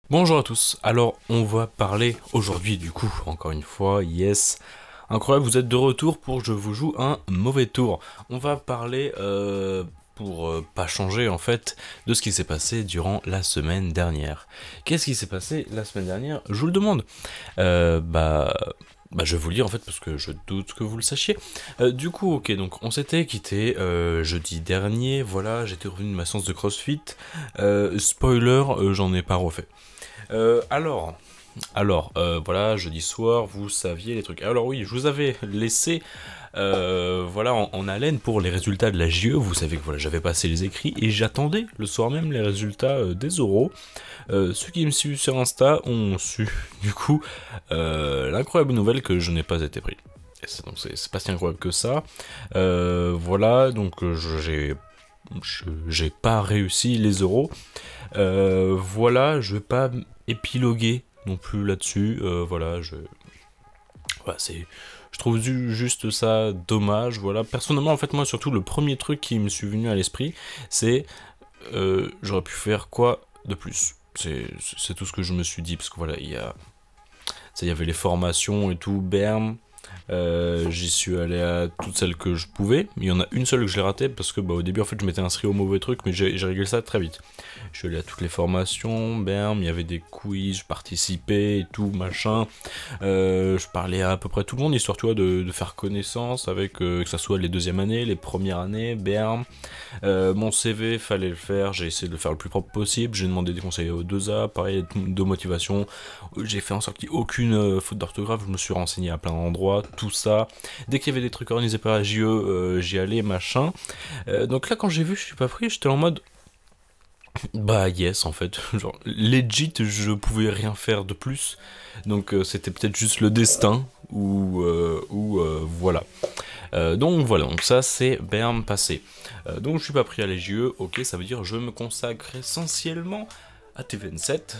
Bonjour à tous, alors on va parler aujourd'hui du coup, encore une fois, yes, incroyable, vous êtes de retour pour Je vous joue un mauvais tour. On va parler, pour pas changer en fait, de ce qui s'est passé durant la semaine dernière. Qu'est-ce qui s'est passé la semaine dernière? Je vous le demande. Je vais vous le dire en fait parce que je doute que vous le sachiez. Du coup, ok, donc on s'était quitté jeudi dernier, voilà, j'étais revenu de ma séance de CrossFit. Spoiler, j'en ai pas refait. Voilà, jeudi soir, vous saviez les trucs. Alors oui, je vous avais laissé, voilà, en haleine pour les résultats de la JE. Vous savez que voilà, j'avais passé les écrits et j'attendais le soir même les résultats des oraux. Ceux qui me suivent sur Insta ont su, du coup, l'incroyable nouvelle que je n'ai pas été pris. Donc c'est pas si incroyable que ça. Voilà, donc j'ai pas réussi les oraux. Voilà, je vais pas épiloguer non plus là-dessus. Voilà, je trouve juste ça dommage. Voilà, personnellement, en fait, moi, surtout, le premier truc qui me suis venu à l'esprit, c'est j'aurais pu faire quoi de plus. C'est tout ce que je me suis dit, parce que voilà, il y avait les formations et tout, Berne. J'y suis allé à toutes celles que je pouvais. Il y en a une seule que j'ai ratée parce que au début en fait je m'étais inscrit au mauvais truc, mais j'ai réglé ça très vite. Je suis allé à toutes les formations, bam, il y avait des quiz, je participais et tout, machin. Je parlais à peu près tout le monde, histoire tu vois de faire connaissance avec que ça soit les deuxièmes années, les premières années, bam. Mon CV, fallait le faire, j'ai essayé de le faire le plus propre possible, j'ai demandé des conseils aux 2A, pareil, de motivation. J'ai fait en sorte qu'il n'y ait aucune faute d'orthographe, je me suis renseigné à plein d'endroits, tout ça. Dès qu'il y avait des trucs organisés par la JE, j'y allais, machin. Donc là, quand j'ai vu que je suis pas pris, j'étais en mode... Bah yes, en fait, genre legit, je pouvais rien faire de plus. Donc c'était peut-être juste le destin, ou voilà. Donc voilà, donc ça c'est Berne passé. Donc je suis pas pris à la JE, ok, ça veut dire je me consacre essentiellement à T27.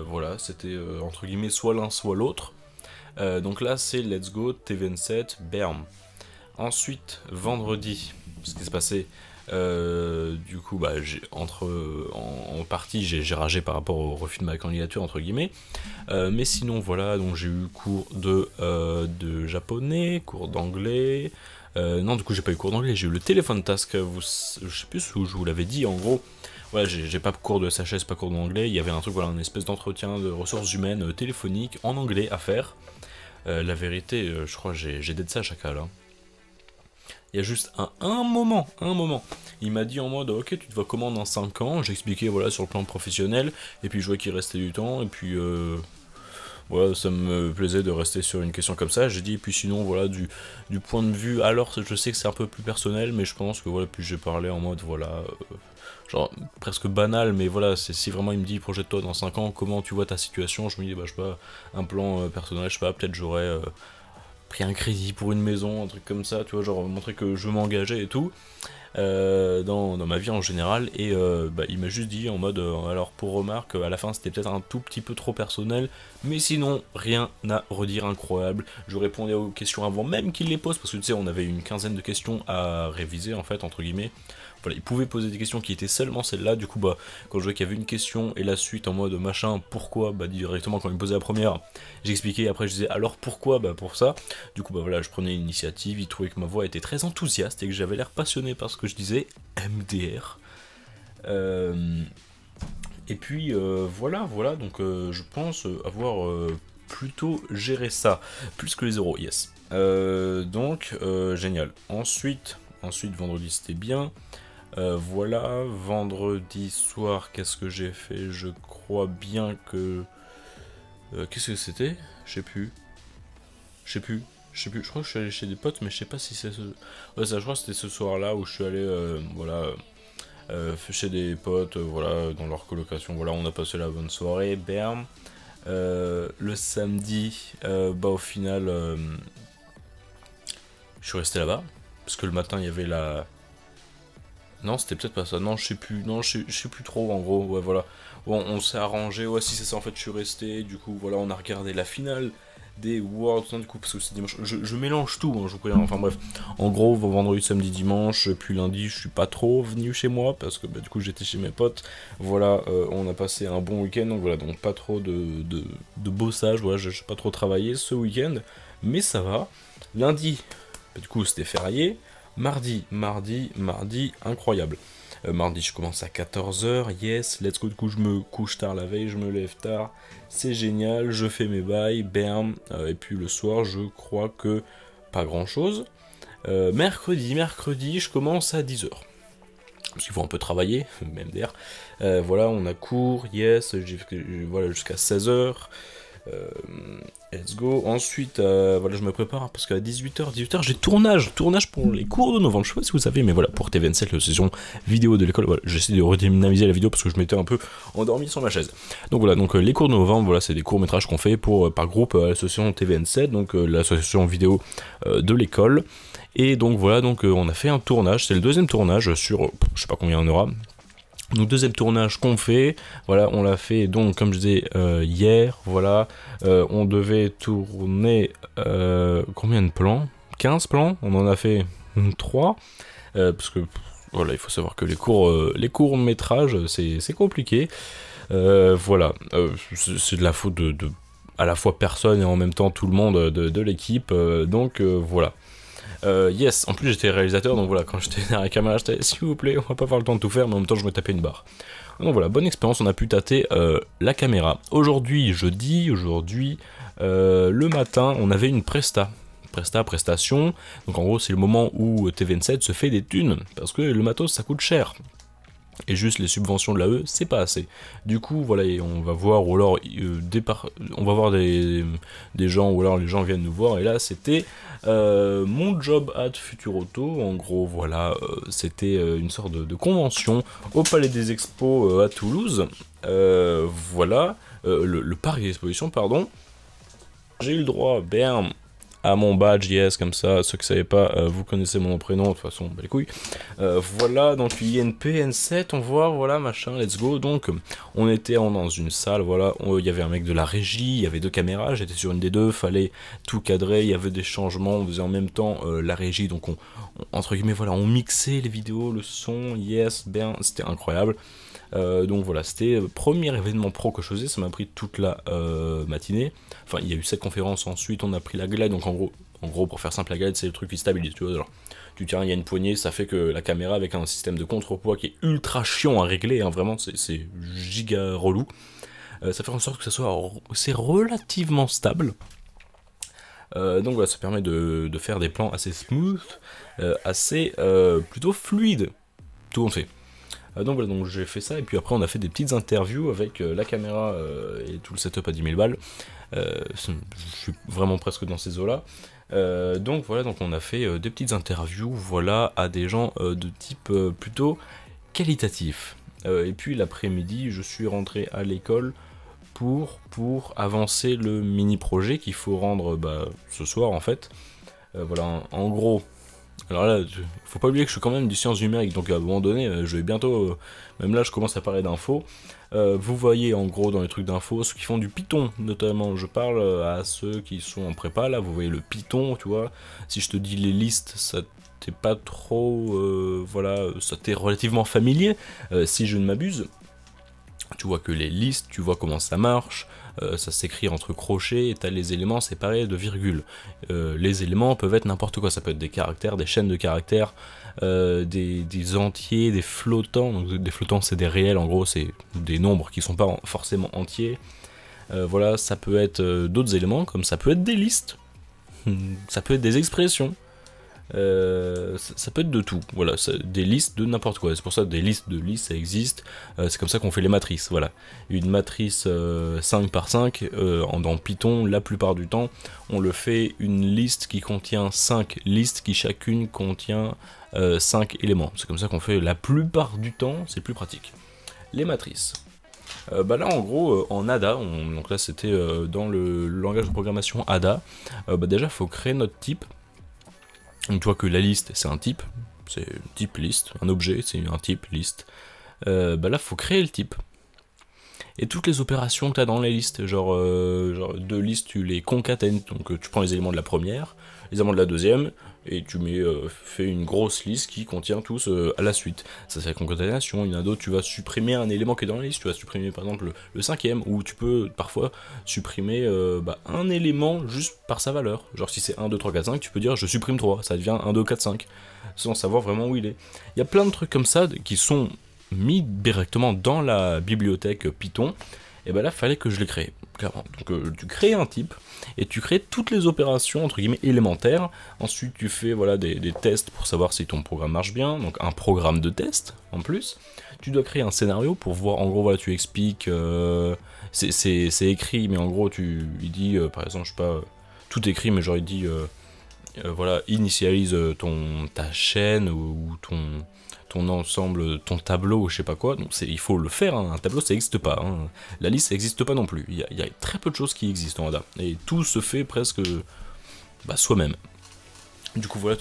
Voilà, c'était entre guillemets soit l'un soit l'autre. Donc là c'est let's go T27 Berne. Ensuite vendredi, ce qui s'est passé, du coup en partie j'ai ragé par rapport au refus de ma candidature entre guillemets, mais sinon voilà, donc j'ai eu cours de japonais, cours d'anglais. Non, du coup j'ai pas eu cours d'anglais, j'ai eu le téléphone task, je sais plus où je vous l'avais dit, en gros. Voilà, j'ai pas cours de SHS, pas cours d'anglais, il y avait un truc, voilà, une espèce d'entretien de ressources humaines téléphonique en anglais à faire. La vérité, je crois j'ai dead ça à chaque là. Il y a juste un moment, il m'a dit en mode ok, tu te vois comment dans 5 ans, j'ai expliqué voilà sur le plan professionnel, et puis je vois qu'il restait du temps, et puis voilà, ça me plaisait de rester sur une question comme ça. J'ai dit, et puis sinon voilà, du point de vue, alors je sais que c'est un peu plus personnel, mais je pense que voilà, puis j'ai parlé en mode voilà, genre presque banal, mais voilà, c'est si vraiment il me dit projette-toi dans 5 ans, comment tu vois ta situation, je me dis bah je sais pas, un plan personnel, je sais pas, peut-être j'aurais pris un crédit pour une maison, un truc comme ça, tu vois, genre montrer que je m'engageais et tout, dans ma vie en général, et il m'a juste dit en mode, alors pour remarque, à la fin c'était peut-être un tout petit peu trop personnel, mais sinon, rien à redire incroyable, je répondais aux questions avant même qu'il les pose, parce que tu sais, on avait une quinzaine de questions à réviser, en fait, entre guillemets. Voilà, il pouvait poser des questions qui étaient seulement celles-là, du coup quand je voyais qu'il y avait une question et la suite en mode machin, pourquoi, directement quand il me posait la première, j'expliquais, après je disais alors pourquoi, pour ça, du coup voilà, je prenais l'initiative, il trouvait que ma voix était très enthousiaste et que j'avais l'air passionné par ce que je disais, MDR. Et puis voilà, donc je pense avoir plutôt géré ça, plus que les euros, yes. Donc génial. Ensuite vendredi c'était bien. Voilà, vendredi soir, qu'est-ce que j'ai fait? Je crois bien que... qu'est-ce que c'était? Je sais plus. Je crois que je suis allé chez des potes, mais je sais pas si c'est ce... Ouais, ça, je crois que c'était ce soir-là où je suis allé, chez des potes, voilà, dans leur colocation. Voilà, on a passé la bonne soirée, bam. Le samedi, au final, je suis resté là-bas, parce que le matin, il y avait la... Non, c'était peut-être pas ça. Non, je sais plus. Non, je sais plus trop, en gros. Ouais, voilà. Bon, on s'est arrangé. Ouais, si c'est ça, en fait, je suis resté. Du coup, voilà, on a regardé la finale des Worlds, du coup, parce que c'est dimanche, je mélange tout, hein, je vous préviens, enfin bref, en gros, vendredi, samedi, dimanche, puis lundi, je suis pas trop venu chez moi, parce que du coup, j'étais chez mes potes, voilà, on a passé un bon week-end, donc voilà, donc pas trop de bossage, voilà, j'ai pas trop travaillé ce week-end, mais ça va. Lundi, du coup, c'était férié, mardi, incroyable. Mardi, je commence à 14h, yes, let's go, du coup, je me couche tard la veille, je me lève tard, c'est génial, je fais mes bails, bam, et puis le soir, je crois que pas grand-chose. Mercredi, je commence à 10h. Parce qu'il faut un peu travailler, même d'air. Voilà, on a cours, yes, voilà, jusqu'à 16h. Let's go. Ensuite, voilà, je me prépare parce qu'à 18h, j'ai tournage pour les cours de novembre. Je sais pas si vous savez, mais voilà, pour TV27, la session vidéo de l'école, voilà, j'essaie de redynamiser la vidéo parce que je m'étais un peu endormi sur ma chaise. Donc voilà, donc les cours de novembre, voilà, c'est des courts-métrages qu'on fait par groupe à l'association TV27, donc l'association vidéo de l'école. Et donc voilà, donc on a fait un tournage, c'est le deuxième tournage sur, je sais pas combien on aura. Donc deuxième tournage qu'on fait, voilà, on l'a fait donc comme je disais hier, voilà, on devait tourner combien de plans? 15 plans, on en a fait 3, parce que voilà, il faut savoir que les courts métrages c'est compliqué, voilà, c'est de la faute de à la fois personne et en même temps tout le monde de l'équipe, donc voilà. Yes, en plus j'étais réalisateur, donc voilà, quand j'étais derrière la caméra, j'étais s'il vous plaît, on va pas avoir le temps de tout faire, mais en même temps je me tapais une barre. Donc voilà, bonne expérience, on a pu tâter la caméra. Aujourd'hui, le matin, on avait une prestation, donc en gros c'est le moment où TV27 se fait des thunes, parce que le matos ça coûte cher. Et juste les subventions de l'AE, c'est pas assez. Du coup, voilà, et on va voir, ou alors on va voir des gens, ou alors les gens viennent nous voir, et là c'était mon job at Futuroto. En gros, voilà, c'était une sorte de convention au Palais des Expos à Toulouse. Voilà, le parc des expositions, pardon. J'ai eu le droit, bam, à mon badge, yes, comme ça, ceux qui ne savaient pas, vous connaissez mon prénom, de toute façon, bah les couilles. Voilà, donc INP, N7, on voit, voilà, machin, let's go. Donc, on était dans une salle, voilà, il y avait un mec de la régie, il y avait 2 caméras, j'étais sur une des 2, fallait tout cadrer, il y avait des changements, on faisait en même temps la régie, donc entre guillemets, voilà, on mixait les vidéos, le son, yes, bien, c'était incroyable. Donc voilà, c'était le premier événement pro que je faisais, ça m'a pris toute la matinée. Enfin, il y a eu cette conférence, ensuite on a pris la glide, donc en gros pour faire simple, la glide c'est le truc qui stabilise, tu vois, genre, tu tiens, il y a une poignée, ça fait que la caméra avec un système de contrepoids qui est ultra chiant à régler, hein, vraiment, c'est giga relou. Ça fait en sorte que c'est relativement stable. Donc voilà, ça permet de faire des plans assez smooth, assez plutôt fluide, tout compte fait. Donc voilà, donc j'ai fait ça, et puis après on a fait des petites interviews avec la caméra et tout le setup à 10 000 balles. Je suis vraiment presque dans ces eaux-là. Donc voilà, donc on a fait des petites interviews, voilà, à des gens de type plutôt qualitatif. Et puis l'après-midi, je suis rentré à l'école pour avancer le mini-projet qu'il faut rendre ce soir en fait. Voilà, en gros. Alors là, faut pas oublier que je suis quand même du sciences numériques, donc à un moment donné, je vais bientôt, même là je commence à parler d'infos. Vous voyez en gros dans les trucs d'infos, ceux qui font du Python notamment, je parle à ceux qui sont en prépa, là vous voyez le Python, tu vois, si je te dis les listes, ça t'es pas trop, voilà, ça t'est relativement familier, si je ne m'abuse. Tu vois que les listes, tu vois comment ça marche, ça s'écrit entre crochets et t'as les éléments séparés de virgules. Les éléments peuvent être n'importe quoi, ça peut être des caractères, des chaînes de caractères, des entiers, des flottants. Donc des flottants c'est des réels, en gros c'est des nombres qui sont pas forcément entiers. Voilà, ça peut être d'autres éléments, comme ça peut être des listes, ça peut être des expressions. Ça peut être de tout, voilà, des listes de n'importe quoi, c'est pour ça que des listes de listes ça existe, c'est comme ça qu'on fait les matrices, voilà. Une matrice 5 par 5, dans Python, la plupart du temps, on le fait une liste qui contient 5 listes qui chacune contient 5 éléments, c'est comme ça qu'on fait la plupart du temps, c'est plus pratique. Les matrices. Là en gros en ADA, donc là c'était dans le langage de programmation ADA, déjà il faut créer notre type. Donc tu vois que la liste c'est un type, c'est type liste, un objet c'est un type liste. Là faut créer le type. et toutes les opérations que tu as dans les listes. Genre deux listes, tu les concaténes, donc tu prends les éléments de la première, les éléments de la deuxième, et tu fais une grosse liste qui contient tous à la suite. Ça c'est la concaténation. Il y en a d'autres, tu vas supprimer un élément qui est dans la liste, tu vas supprimer par exemple le cinquième, ou tu peux parfois supprimer un élément juste par sa valeur. Genre si c'est 1, 2, 3, 4, 5, tu peux dire je supprime 3, ça devient 1, 2, 4, 5, sans savoir vraiment où il est. Il y a plein de trucs comme ça qui sont mis directement dans la bibliothèque Python, et ben là fallait que je les crée, clairement. Donc tu crées un type, et tu crées toutes les opérations entre guillemets élémentaires. Ensuite tu fais voilà des tests pour savoir si ton programme marche bien, donc un programme de test en plus. Tu dois créer un scénario pour voir, en gros voilà, tu expliques, c'est écrit, mais en gros il dit par exemple, je sais pas, tout écrit, mais genre il dit voilà, initialise ta chaîne ou ton ensemble, ton tableau, je sais pas quoi. Donc il faut le faire, hein. Un tableau ça n'existe pas, hein. La liste ça n'existe pas non plus. Il y a très peu de choses qui existent en Ada, et tout se fait presque soi-même. Du coup voilà,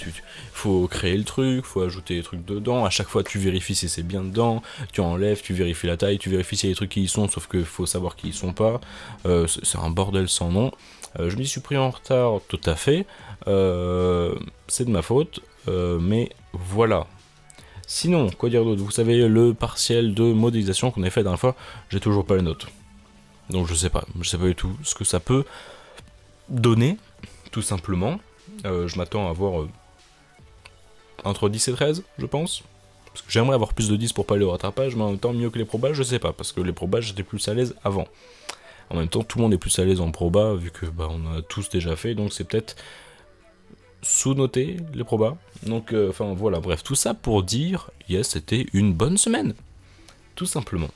faut créer le truc, faut ajouter les trucs dedans, à chaque fois tu vérifies si c'est bien dedans, tu enlèves, tu vérifies la taille, tu vérifies s'il y a des trucs qui y sont, sauf que faut savoir qu'ils y sont pas, c'est un bordel sans nom. Je m'y suis pris en retard, tout à fait, c'est de ma faute, mais voilà. Sinon, quoi dire d'autre? Vous savez, le partiel de modélisation qu'on avait fait la dernière fois, j'ai toujours pas les notes. Donc je sais pas du tout ce que ça peut donner, tout simplement. Je m'attends à avoir entre 10 et 13, je pense. Parce que j'aimerais avoir plus de 10 pour pas aller au rattrapage, mais en même temps, mieux que les probas, je sais pas. Parce que les probas, j'étais plus à l'aise avant. En même temps, tout le monde est plus à l'aise en proba, vu que on a tous déjà fait, donc c'est peut-être sous-noté les probas. Donc, enfin voilà, bref, tout ça pour dire, yes, c'était une bonne semaine. Tout simplement.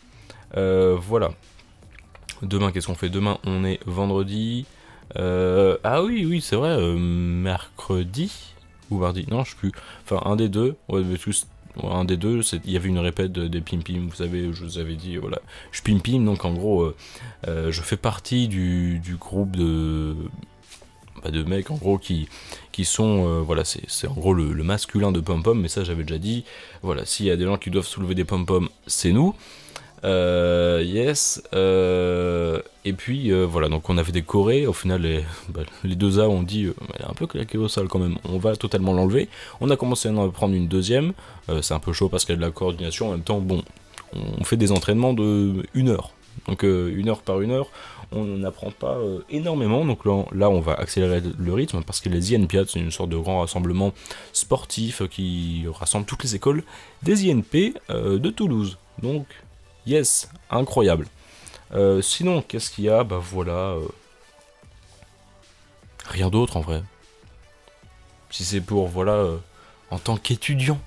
Voilà. Demain, qu'est-ce qu'on fait? Demain, on est vendredi. Ah oui, c'est vrai, mercredi ou mardi, non, je sais plus. Enfin, un des deux, il y avait une répète des Pim Pim, vous savez, je vous avais dit, voilà, je Pim Pim, donc en gros, je fais partie du groupe de mecs, en gros, qui sont, voilà, c'est en gros le masculin de Pom Pom, mais ça j'avais déjà dit, voilà, s'il y a des gens qui doivent soulever des Pom Pom, c'est nous. Yes, et puis voilà, donc on avait des chorés, au final les deux A ont dit elle est un peu claquée au sol quand même, on va totalement l'enlever. On a commencé à en prendre une deuxième, c'est un peu chaud parce qu'il y a de la coordination, en même temps bon, on fait des entraînements de 1 heure, donc 1 heure par 1 heure, on n'apprend pas énormément, donc là on va accélérer le rythme parce que les INPIAD c'est une sorte de grand rassemblement sportif qui rassemble toutes les écoles des INP de Toulouse, donc yes, incroyable. Sinon, qu'est-ce qu'il y a? Voilà. Rien d'autre en vrai. Si c'est pour, voilà, en tant qu'étudiant.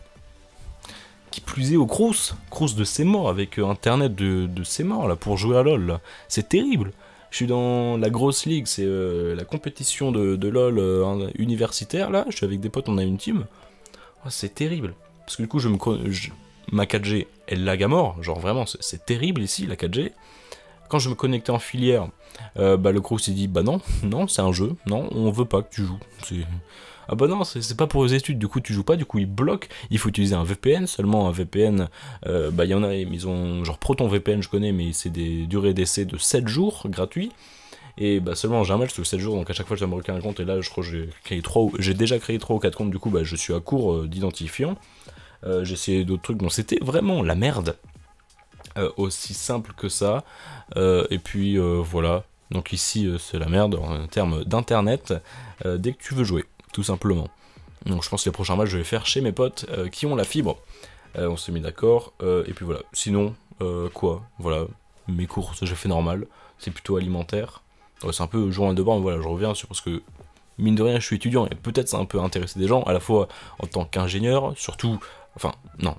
Qui plus est au Crous de Sémor, avec internet de Sémor, là, pour jouer à LoL. C'est terrible. Je suis dans la grosse ligue, c'est la compétition de LoL universitaire, là. Je suis avec des potes, on a une team. Oh, c'est terrible. Parce que du coup, ma 4G, elle lag à mort, genre vraiment, c'est terrible ici, la 4G. Quand je me connectais en filière, le Crous s'est dit, non, c'est un jeu, non, on veut pas que tu joues. Ah non, c'est pas pour les études, du coup tu joues pas, du coup ils bloquent, il faut utiliser un VPN, seulement un VPN, il y en a, ils ont, genre Proton VPN je connais, mais c'est des durées d'essai de 7 jours, gratuits. Et seulement j'ai un match de 7 jours, donc à chaque fois je dois me recréer un compte, et là je crois que j'ai déjà créé 3 ou 4 comptes, du coup je suis à court d'identifiants. J'ai essayé d'autres trucs, donc c'était vraiment la merde. Aussi simple que ça. Et puis voilà. Donc ici c'est la merde en termes d'internet dès que tu veux jouer, tout simplement. Donc je pense que les prochains matchs je vais faire chez mes potes qui ont la fibre. On s'est mis d'accord. Et puis voilà. Sinon, quoi? Voilà. Mes courses, j'ai fait normal. C'est plutôt alimentaire. C'est un peu journal de bord, mais voilà, je reviens sur parce que mine de rien, je suis étudiant et peut-être ça a un peu intéressé des gens, à la fois en tant qu'ingénieur, surtout, enfin, non,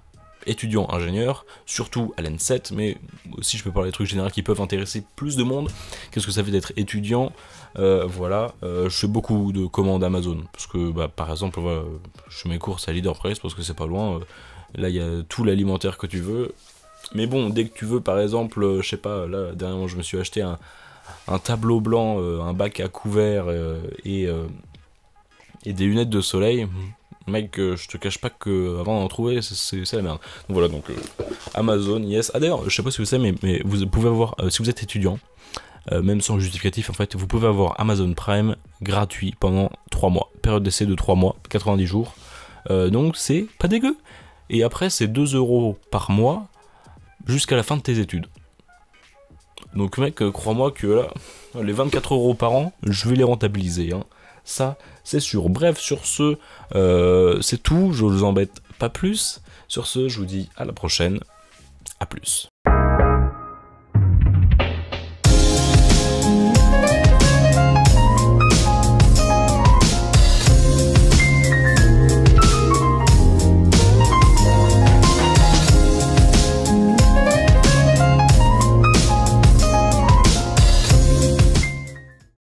étudiant ingénieur, surtout à l'N7, mais aussi je peux parler des trucs généraux qui peuvent intéresser plus de monde. Qu'est-ce que ça fait d'être étudiant? Voilà, je fais beaucoup de commandes Amazon, parce que par exemple, voilà, je fais mes courses à Leader Price parce que c'est pas loin, là il y a tout l'alimentaire que tu veux, mais bon, dès que tu veux, par exemple, je sais pas, là dernièrement je me suis acheté un tableau blanc, un bac à couvert et des lunettes de soleil. Mec, je te cache pas que avant d'en trouver, c'est la merde. Donc voilà, donc Amazon, yes. Ah d'ailleurs, je sais pas si vous savez, mais vous pouvez avoir, si vous êtes étudiant, même sans justificatif, en fait, vous pouvez avoir Amazon Prime gratuit pendant 3 mois. Période d'essai de 3 mois, 90 jours. Donc c'est pas dégueu. Et après, c'est 2 € par mois jusqu'à la fin de tes études. Donc mec, crois-moi que là, les 24 € par an, je vais les rentabiliser. Hein. Ça, c'est sûr. Bref, sur ce, c'est tout. Je vous embête pas plus. Sur ce, je vous dis à la prochaine. À plus.